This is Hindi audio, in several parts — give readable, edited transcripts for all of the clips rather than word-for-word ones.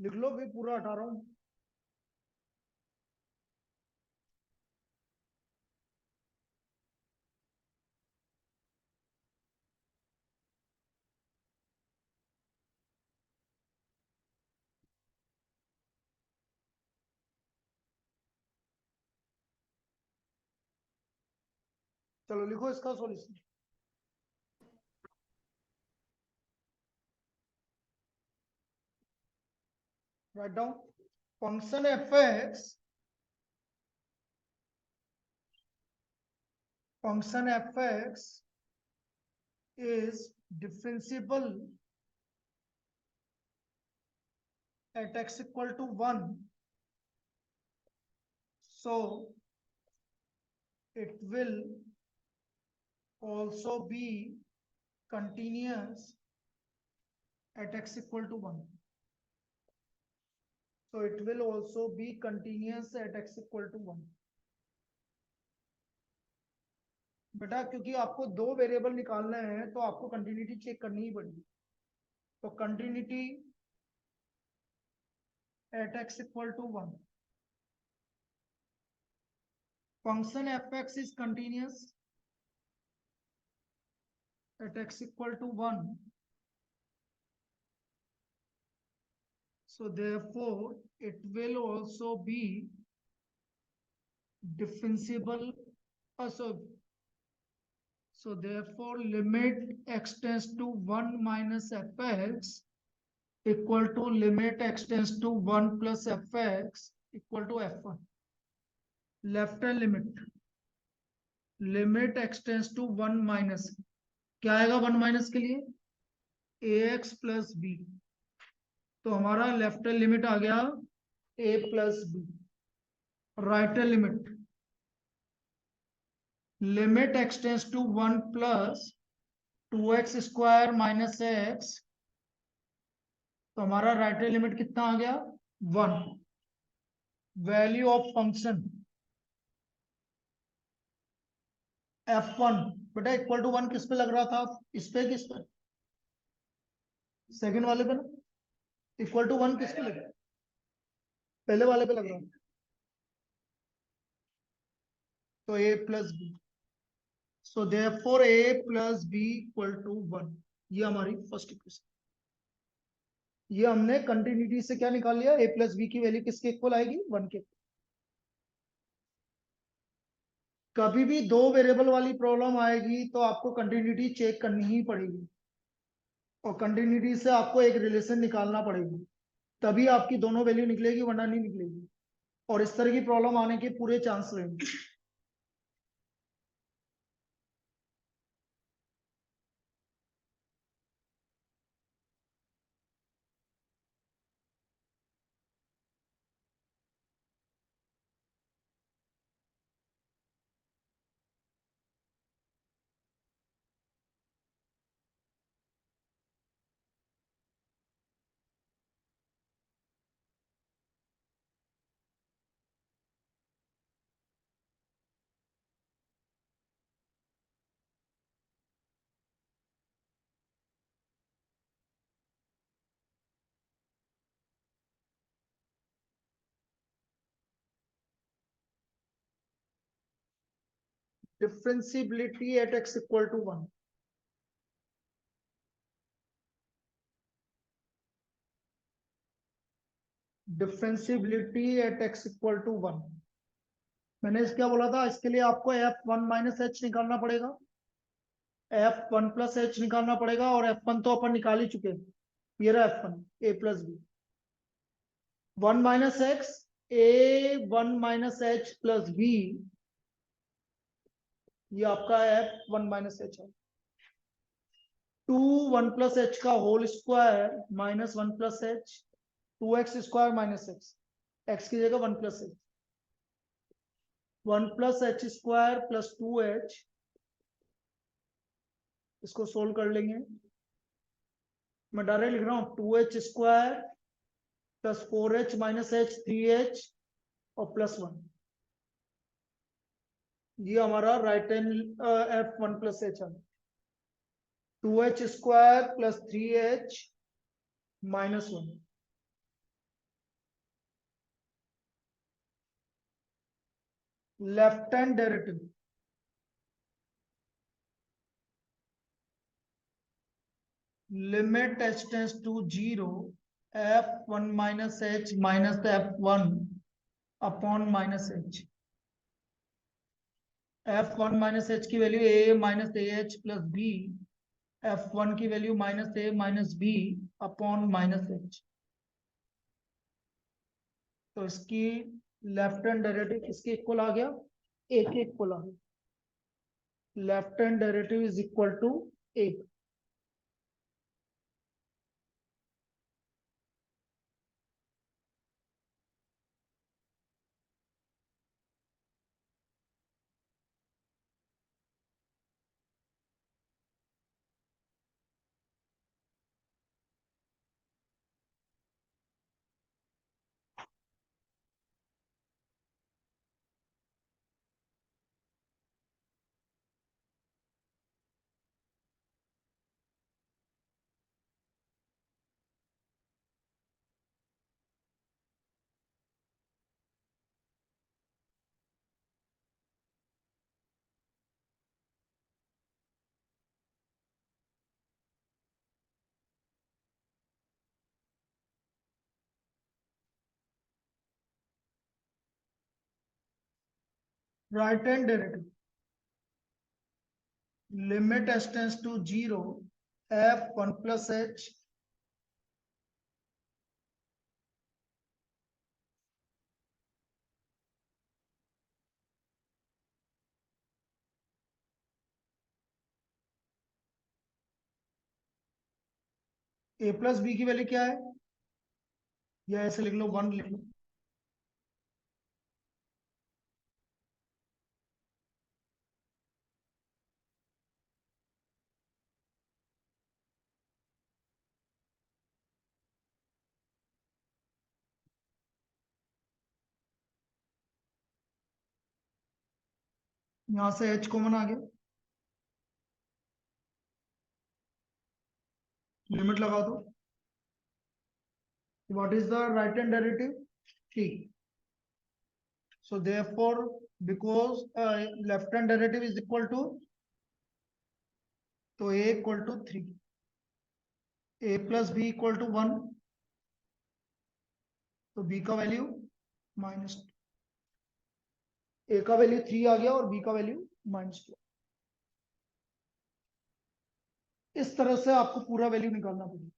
लिख लो भी, पूरा हटा रहा हूं। चलो लिखो इसका solution. Write down function f x is differentiable at x equal to 1, so it will also be continuous at x equal to 1. So it will also be continuous at x equal to 1. बेटा क्योंकि आपको दो वेरिएबल निकालने हैं तो आपको कंटिन्यूटी चेक करनी ही पड़ेगी। तो continuity at x equal to 1, function f(x) is continuous at x equal to 1, so therefore it will also be differentiable. So therefore limit x tends to 1 minus fx equal to limit x tends to 1 plus fx equal to f1. Left hand limit x tends to 1 minus, क्या आएगा 1 माइनस के लिए ax प्लस बी, तो हमारा लेफ्ट हैंड लिमिट आ गया a plus b. Right hand limit x tends to 1 plus 2x square minus x, तो हमारा राइट हैंड लिमिट कितना आ गया 1। वैल्यू ऑफ फंक्शन f1 बेटा इक्वल टू 1 किस पे लग रहा था, इस पे किस पे, सेकंड वाले पे ना। इक्वल टू 1 किस पे लग रहा है, पहले वाले पे लग रहा है, तो a plus b, so therefore a plus b equal to 1। ये हमारी फर्स्ट इक्वेशन। ये हमने कंटिन्यूटी से क्या निकाल लिया, a प्लस बी की वैल्यू किसके इक्वल आएगी 1 के। कभी भी दो वेरिएबल वाली प्रॉब्लम आएगी तो आपको कंटिन्यूटी चेक करनी ही पड़ेगी और कंटिन्यूटी से आपको एक रिलेशन निकालना पड़ेगी, तभी आपकी दोनों वैल्यू निकलेगी, वरना नहीं निकलेगी। और इस तरह की प्रॉब्लम आने के पूरे चांस रहेंगे। Differentiability at x equal to 1। Differentiability at x equal to 1, मैंने क्या बोला था, इसके लिए आपको f1 माइनस एच निकालना पड़ेगा, f1 प्लस एच निकालना पड़ेगा, और f1 तो अपन निकाल ही चुके हैं, ये रहा f1 a plus b, 1 minus x a 1 minus h plus b, ये आपका f1 माइनस एच है। 2 1 प्लस एच का whole square minus 1 plus h, 2x square minus x, x की जगह 1 plus h, 1 plus h square plus 2h, इसको सोल्व कर लेंगे। मैं डायरेक्ट लिख रहा हूं 2h square plus 4h minus H 3h और प्लस 1, ये हमारा right hand f1 plus h है। 2h square plus 3h minus 1, left hand derivative limit h tends to 0 f1 minus h minus f1 upon minus h। f1 minus h की value a minus a h plus b, f1 की value minus a minus b upon minus h. तो इसकी लेफ्ट हैंड डेरिवेटिव इसके इक्वल आ गया, ए के इक्वल आ गया। Left hand derivative is equal to a. Right hand derivative limit h tends to 0 f1 plus h a plus b की वैल्यू क्या है, या ऐसे लिख लो 1 लिख लो। यहां से h कॉमन आ गया, लिमिट लगा दो। What is the right hand derivative, 3। So therefore, because left hand derivative is equal to, तो a equal to 3, a plus b equal to 1, तो b का वैल्यू -2, a का वैल्यू 3 आ गया और b का वैल्यू -2। इस तरह से आपको पूरा वैल्यू निकालना पड़ेगा।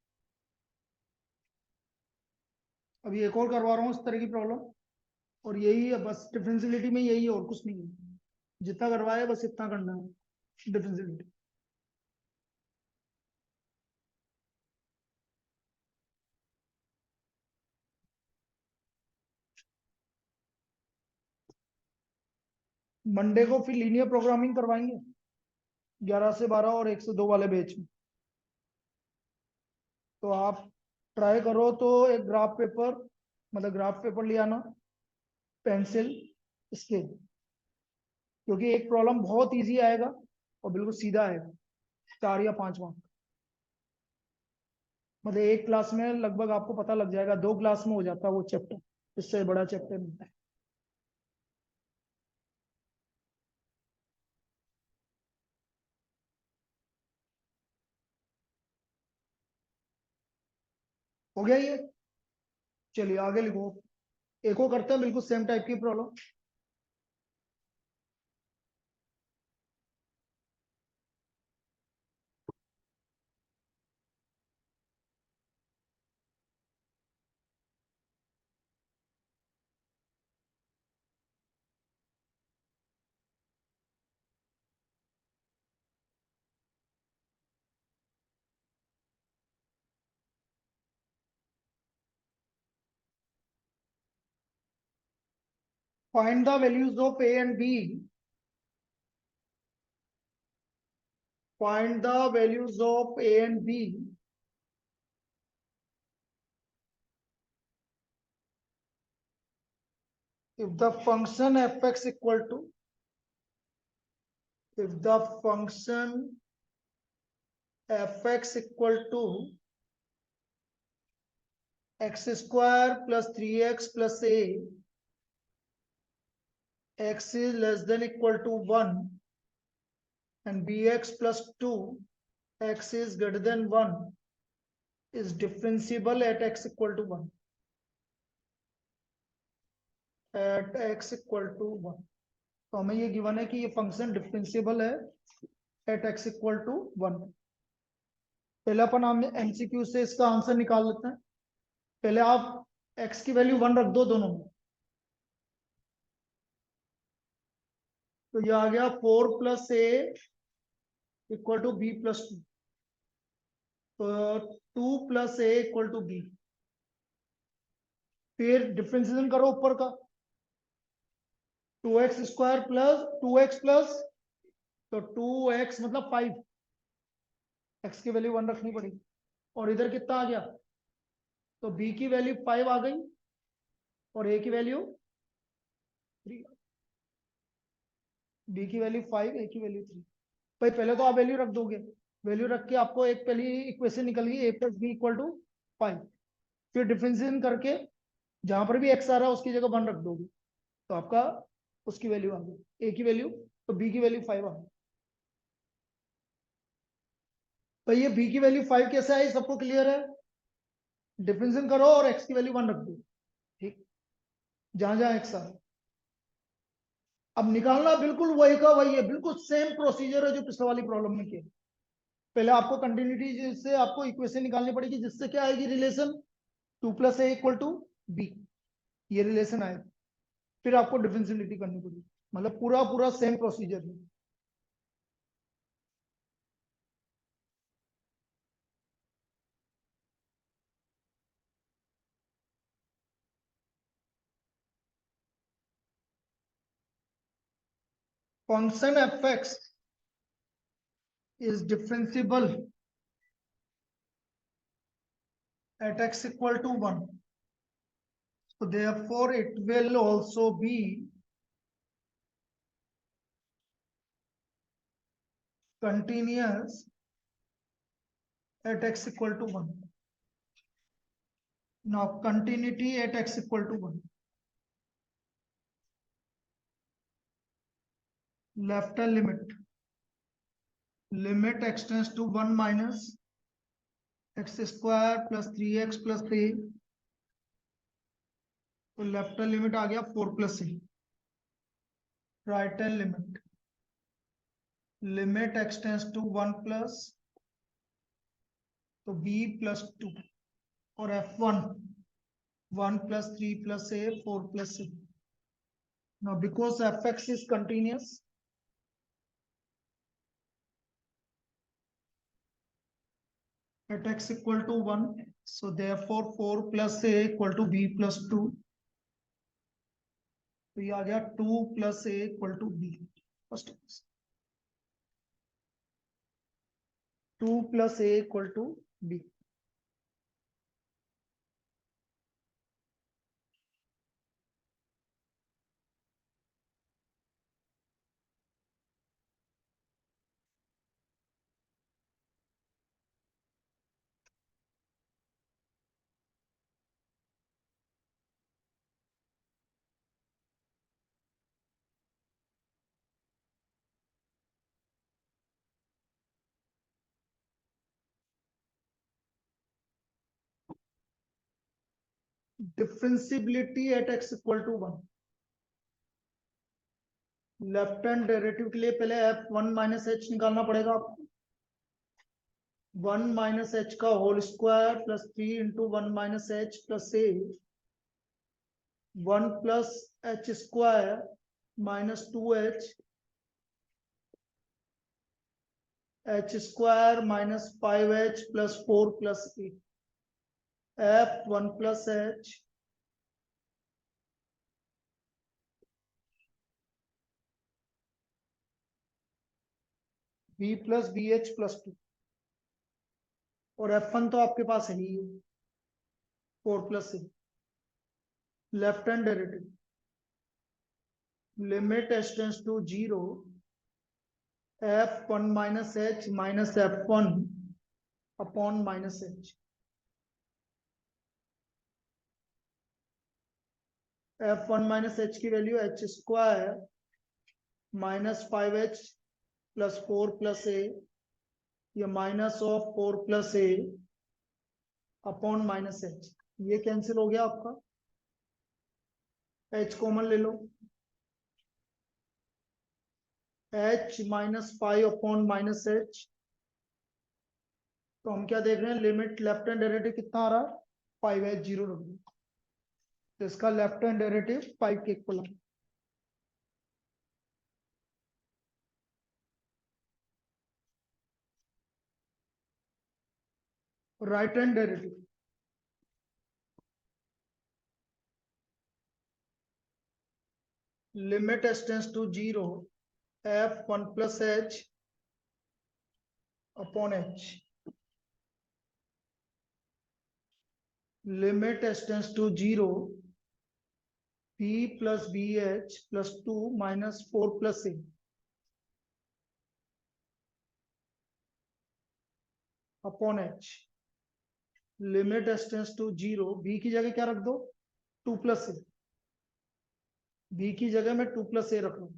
अभी एक और करवा रहा हूँ इस तरह की प्रॉब्लम, और यही है बस, डिफरेंशियलिटी में यही है और कुछ नहीं है। जितना करवाया बस इतना करना है डिफरेंशियलिटी। मंडे को फिर लीनियर प्रोग्रामिंग करवाएंगे 11 से 12 और 1 से 2 वाले बैच में। तो आप ट्राई करो तो एक ग्राफ पेपर, मतलब ग्राफ पेपर ले आना, पेंसिल, स्केल, क्योंकि एक प्रॉब्लम बहुत इजी आएगा और बिल्कुल सीधा आएगा, 4 या 5 मार्क। मतलब एक क्लास में लगभग आपको पता लग जाएगा, 2 क्लास में हो जाता है वो चैप्टर, इससे बड़ा चैप्टर मिलता है। हो गया ये, चलिए आगे लिखो। एक और करते हैं बिल्कुल सेम टाइप की problem. Find the values of a and b, find the values of a and b if the function fx equal to, if the function fx equal to x square plus 3x plus a x is less than equal to 1 and bx plus 2 x is greater than 1 is differentiable at x equal to 1 at x equal to 1। तो हमें ये गिवन है कि ये फंक्शन डिफरेंशिएबल है एट x इक्वल टू 1। पहले अपन हम एमसीक्यू से इसका आंसर निकाल लेते हैं। पहले आप x की वैल्यू 1 रख दो दोनों में, तो ये आ गया 4 plus a equal to b plus 2, तो 2 plus a equal to b. फिर डिफरेंशिएशन करो ऊपर का, 2x square plus 2x plus, तो 2x मतलब 5, x की वैल्यू 1 रखनी पड़ेगी। और इधर कितना आ गया, तो b की वैल्यू 5 आ गई और a की वैल्यू 3, b की वैल्यू 5 a की वैल्यू 3। भाई पहले तो आप वैल्यू रख दोगे, वैल्यू रख के आपको एक पहली इक्वेशन निकल गई a plus b equal to 5। फिर डिफरेंशिएशन करके जहां पर भी x आ रहा है उसकी जगह 1 रख दोगे, तो आपका उसकी वैल्यू आ गई a की वैल्यू, तो b की वैल्यू 5 आ गई। तो ये b की वैल्यू 5 कैसे आई, सबको क्लियर है? डिफरेंशिएशन करो और x की वैल्यू 1 रख दो, ठीक, जहां जहां x आ रहा है। अब निकालना बिल्कुल वही का वही है, बिल्कुल सेम प्रोसीजर है जो पिछले वाली प्रॉब्लम में किया। पहले आपको कंटिन्यूटी से आपको इक्वेशन निकालनी पड़ेगी, जिससे क्या आएगी relation, 2 plus a equal to b, ये रिलेशन आएगा। फिर आपको डिफरेंशियलिटी करनी पड़ेगी, मतलब पूरा पूरा सेम प्रोसीजर है। Function f x is differentiable at x equal to 1, so therefore it will also be continuous at x equal to 1। now continuity at x equal to 1, left hand limit x tends to 1 minus x square plus 3x plus 3, तो लेफ्ट हैंड लिमिट आ गया 4 plus c. Right hand limit x tends to 1 plus, तो b प्लस 2, और f1 1 प्लस 3 प्लस a 4 plus c। now because fx is continuous, at x equal to 1, so therefore 4 plus a equal to b plus 2, तो ये आ गया 2 plus a equal to b। First 2 plus a equal to b। Differentiability at x equal to 1, left hand derivative के लिए पहले f1 माइनस h निकालना पड़ेगा आपको। 1 माइनस h का whole square plus 3 into 1 minus h plus a, 1 plus h square minus 2h, h square minus 5h plus 4 plus a, f1 plus h b plus b h plus 2, और f1 तो आपके पास है ही 4 plus a। Left hand derivative limit h tends to 0, f1 minus h minus f1 upon minus h, f1 minus h की value h square -5h + 4 + a, ये -4 + a अपॉन -h, ये कैंसिल हो गया आपका, h कॉमन ले लो, h -5 अपॉन -h, तो हम क्या देख रहे हैं, लिमिट लेफ्ट हैंड डेरिवेटिव कितना आ रहा है, 5h 0 रख दो, तो इसका लेफ्ट हैंड डेरिवेटिव 5 के इक्वल है। Right hand derivative, limit s tends to 0 f1 + h upon h, limit s tends to 0 b + bh + 2 - 4 + a upon h, limit s tends to 0, b की जगह क्या रख दो, 2 + a, b की जगह मैं 2 + a रख रहा हूं,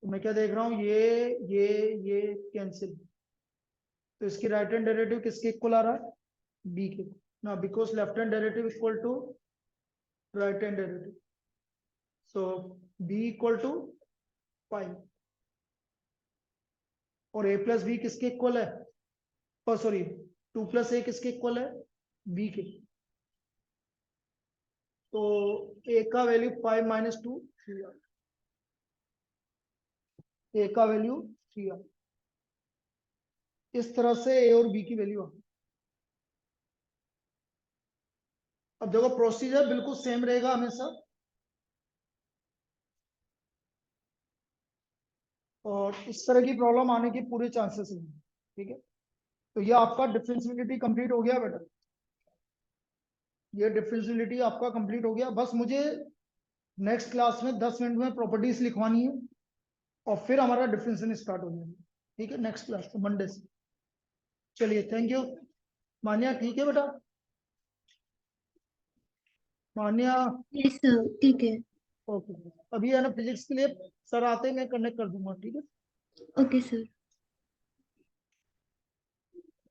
तो मैं क्या देख रहा हूं, ये कैंसिल, तो इसकी राइट हैंड डेरिवेटिव किसके इक्वल आ रहा है, b के, ना because left hand derivative equal to right hand derivative, so b equal to 5, और a + b किसके इक्वल है, सॉरी 2 + a किसके इक्वल है, b के, तो a का वैल्यू 5 - 2 3 a का वैल्यू 3, इस तरह से a और b की वैल्यू आ। अब देखो प्रोसीजर बिल्कुल सेम रहेगा हमेशा, और इस तरह की प्रॉब्लम आने के पूरे चांसेस हैं, ठीक है। तो ये आपका डिफरेंशियबिलिटी कंप्लीट हो गया बेटा, ये डिफरेंशियबिलिटी आपका कंप्लीट हो गया, बस मुझे नेक्स्ट क्लास में 10 मिनट में प्रॉपर्टीज लिखवानी है, और फिर हमारा डिफरेंशियल स्टार्ट हो जाएगा, ठीक है, नेक्स्ट क्लास मंडे से। चलिए थैंक यू मान्या, ठीक है बेटा, मान्या, यस सर, ठीक है। ओके, अभी है ना फिजिक्स के लिए सर आते हैं, मैं कनेक्ट कर दूंगा, ठीक है। Okay sir.